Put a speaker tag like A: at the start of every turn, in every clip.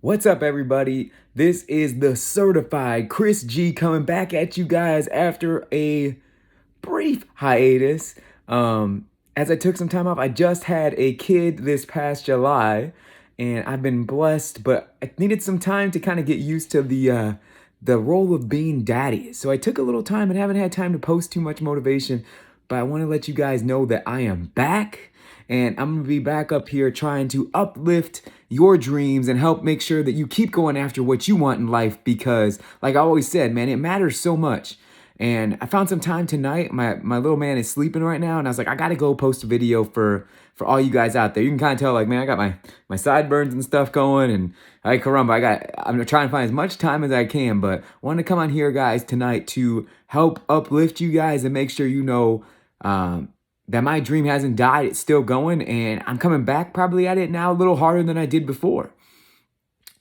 A: What's up, everybody? This is the certified Chris G coming back at you guys after a brief hiatus. As I took some time off, I just had a kid this past July, and I've been blessed, but I needed some time to kind of get used to the role of being daddy. So I took a little time and haven't had time to post too much motivation, but I want to let you guys know that I am back. And I'm gonna be back up here trying to uplift your dreams and help make sure that you keep going after what you want in life because, like I always said, man, it matters so much. And I found some time tonight. My little man is sleeping right now, and I was like, I gotta go post a video for all you guys out there. You can kind of tell, like, man, I got my sideburns and stuff going, and caramba, I'm gonna try and find as much time as I can, but I wanted to come on here, guys, tonight to help uplift you guys and make sure you know that my dream hasn't died. It's still going, and I'm coming back probably at it now a little harder than I did before.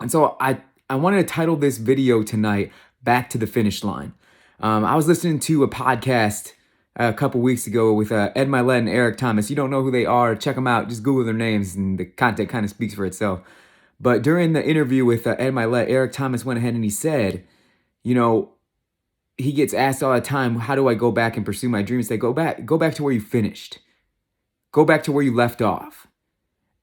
A: And so I wanted to title this video tonight, Back to the Finish Line. I was listening to a podcast a couple weeks ago with Ed Mylett and Eric Thomas. You don't know who they are, check them out. Just Google their names, and the content kind of speaks for itself. But during the interview with Ed Mylett, Eric Thomas went ahead and he said, you know, he gets asked all the time, how do I go back and pursue my dreams? They go back to where you finished. Go back to where you left off.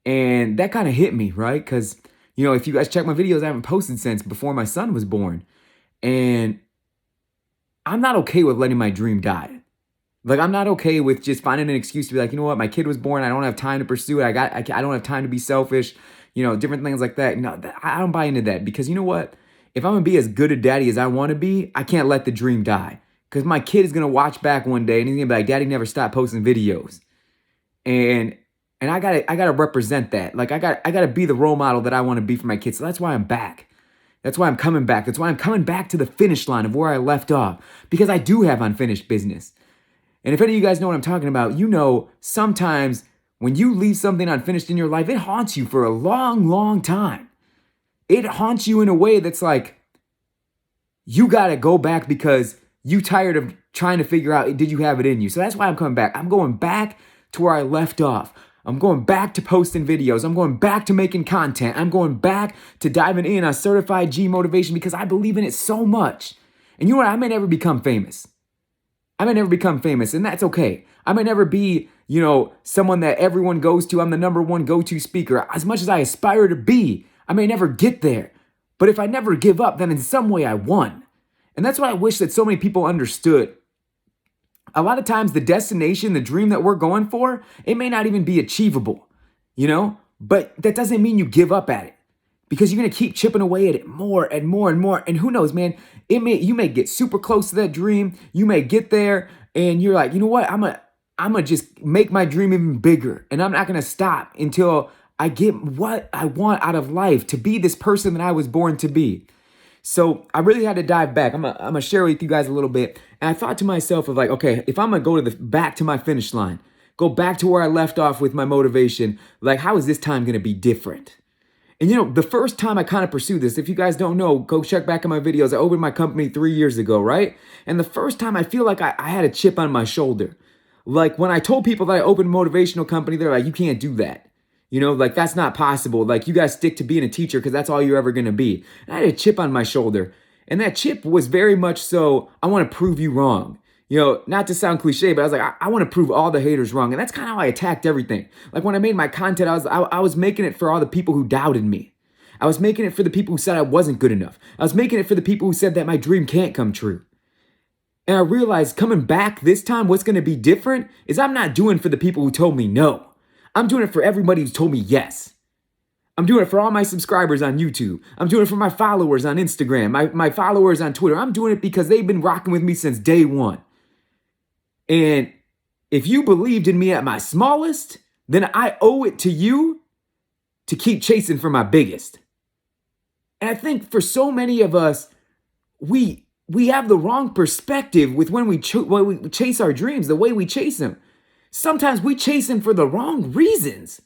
A: And that kind of hit me, right? Because, you know, if you guys check my videos, I haven't posted since before my son was born. And I'm not okay with letting my dream die. Like, I'm not okay with just finding an excuse to be like, you know what, my kid was born, I don't have time to pursue it, I don't have time to be selfish, you know, different things like that. No, I don't buy into that because you know what? If I'm gonna be as good a daddy as I want to be, I can't let the dream die. Because my kid is gonna watch back one day and he's gonna be like, Daddy never stopped posting videos. And I gotta represent that. Like I gotta be the role model that I want to be for my kids. So that's why I'm back. That's why I'm coming back. That's why I'm coming back to the finish line of where I left off. Because I do have unfinished business. And if any of you guys know what I'm talking about, you know sometimes when you leave something unfinished in your life, it haunts you for a long, long time. It haunts you in a way that's like, you gotta go back because you tired of trying to figure out, did you have it in you? So that's why I'm coming back. I'm going back to where I left off. I'm going back to posting videos. I'm going back to making content. I'm going back to diving in on Certified G Motivation because I believe in it so much. And you know what? I may never become famous. And that's okay. I may never be, you know, someone that everyone goes to. I'm the number one go-to speaker. As much as I aspire to be, I may never get there. But if I never give up, then in some way I won. And that's what I wish that so many people understood. A lot of times the destination, the dream that we're going for, it may not even be achievable, you know? But that doesn't mean you give up at it. Because you're going to keep chipping away at it more and more and more. And who knows, man, you may get super close to that dream. You may get there and you're like, you know what? I'm gonna just make my dream even bigger. And I'm not going to stop until I get what I want out of life, to be this person that I was born to be. So I really had to dive back. I'm gonna share with you guys a little bit. And I thought to myself of like, okay, if I'm gonna go to back to my finish line, go back to where I left off with my motivation, like how is this time gonna be different? And you know, the first time I kind of pursued this, if you guys don't know, go check back on my videos. I opened my company 3 years ago, right? And the first time I feel like I had a chip on my shoulder. Like when I told people that I opened a motivational company, they're like, you can't do that. You know, like that's not possible. Like you guys stick to being a teacher because that's all you're ever going to be. And I had a chip on my shoulder. And that chip was very much so, I want to prove you wrong. You know, not to sound cliche, but I was like, I want to prove all the haters wrong. And that's kind of how I attacked everything. Like when I made my content, I was making it for all the people who doubted me. I was making it for the people who said I wasn't good enough. I was making it for the people who said that my dream can't come true. And I realized coming back this time, what's going to be different is I'm not doing for the people who told me no. I'm doing it for everybody who's told me yes. I'm doing it for all my subscribers on YouTube. I'm doing it for my followers on Instagram, my followers on Twitter. I'm doing it because they've been rocking with me since day one. And if you believed in me at my smallest, then I owe it to you to keep chasing for my biggest. And I think for so many of us, we have the wrong perspective with when we chase our dreams, the way we chase them. Sometimes we chase them for the wrong reasons.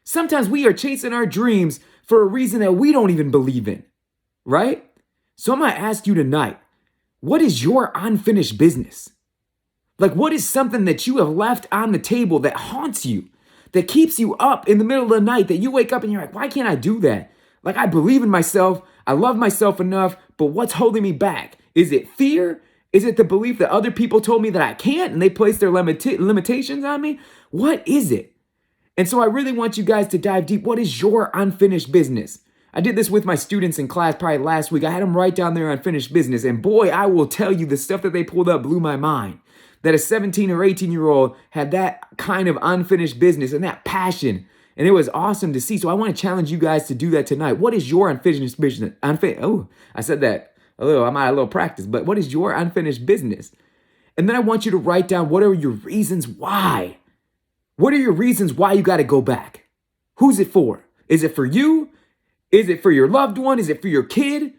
A: Sometimes we are chasing our dreams for a reason that we don't even believe in, right? So I'm going to ask you tonight, what is your unfinished business? Like, what is something that you have left on the table that haunts you, that keeps you up in the middle of the night, that you wake up and you're like, why can't I do that? Like, I believe in myself. I love myself enough, but what's holding me back? Is it fear? Is it the belief that other people told me that I can't and they placed their limitations on me? What is it? And so I really want you guys to dive deep. What is your unfinished business? I did this with my students in class probably last week. I had them write down their unfinished business. And boy, I will tell you, the stuff that they pulled up blew my mind. That a 17 or 18-year-old had that kind of unfinished business and that passion. And it was awesome to see. So I want to challenge you guys to do that tonight. What is your unfinished business? I said that a little. I'm out of a little practice. But what is your unfinished business? And then I want you to write down, what are your reasons why? What are your reasons why you got to go back? Who's it for? Is it for you? Is it for your loved one? Is it for your kid?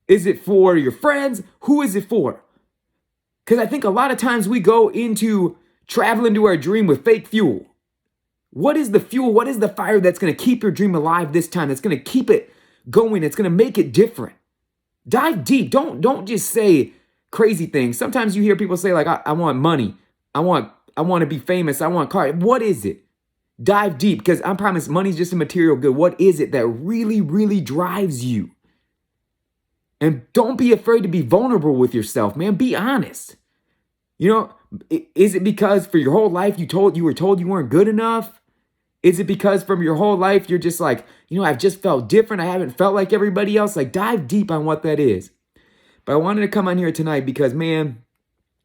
A: Is it for your friends? Who is it for? Because I think a lot of times we go into traveling to our dream with fake fuel. What is the fuel? What is the fire that's going to keep your dream alive this time? That's going to keep it going. It's going to make it different. Dive deep. Don't just say crazy things. Sometimes you hear people say like, I want money. I want to be famous. I want cars. What is it? Dive deep, because I promise money's just a material good. What is it that really, really drives you? And don't be afraid to be vulnerable with yourself, man. Be honest. You know, is it because for your whole life you were told you weren't good enough? Is it because from your whole life you're just like, I've just felt different. I haven't felt like everybody else. Like, dive deep on what that is. But I wanted to come on here tonight because, man,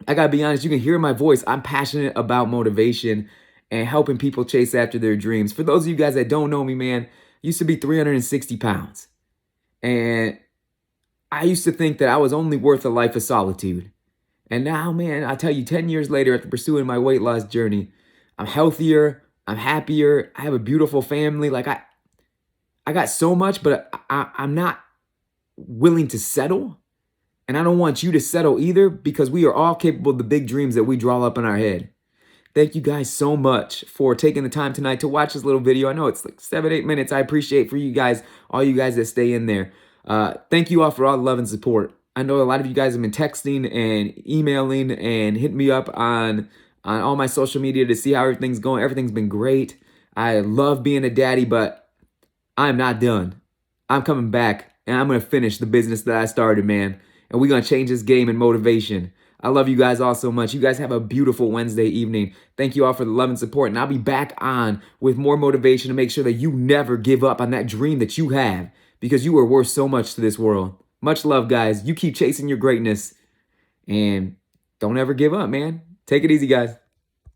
A: I gotta be honest, you can hear my voice. I'm passionate about motivation and helping people chase after their dreams. For those of you guys that don't know me, man, I used to be 360 pounds. And I used to think that I was only worth a life of solitude. And now, man, I tell you, 10 years later, after pursuing my weight loss journey, I'm healthier, I'm happier, I have a beautiful family. Like, I got so much, but I'm not willing to settle. And I don't want you to settle either, because we are all capable of the big dreams that we draw up in our head. Thank you guys so much for taking the time tonight to watch this little video. I know it's like 7-8 minutes. I appreciate for you guys, all you guys that stay in there. Thank you all for all the love and support. I know a lot of you guys have been texting and emailing and hitting me up on all my social media to see how everything's going. Everything's been great. I love being a daddy, but I'm not done. I'm coming back, and I'm going to finish the business that I started, man. And we're going to change this game in motivation. I love you guys all so much. You guys have a beautiful Wednesday evening. Thank you all for the love and support. And I'll be back on with more motivation to make sure that you never give up on that dream that you have, because you are worth so much to this world. Much love, guys. You keep chasing your greatness and don't ever give up, man. Take it easy, guys.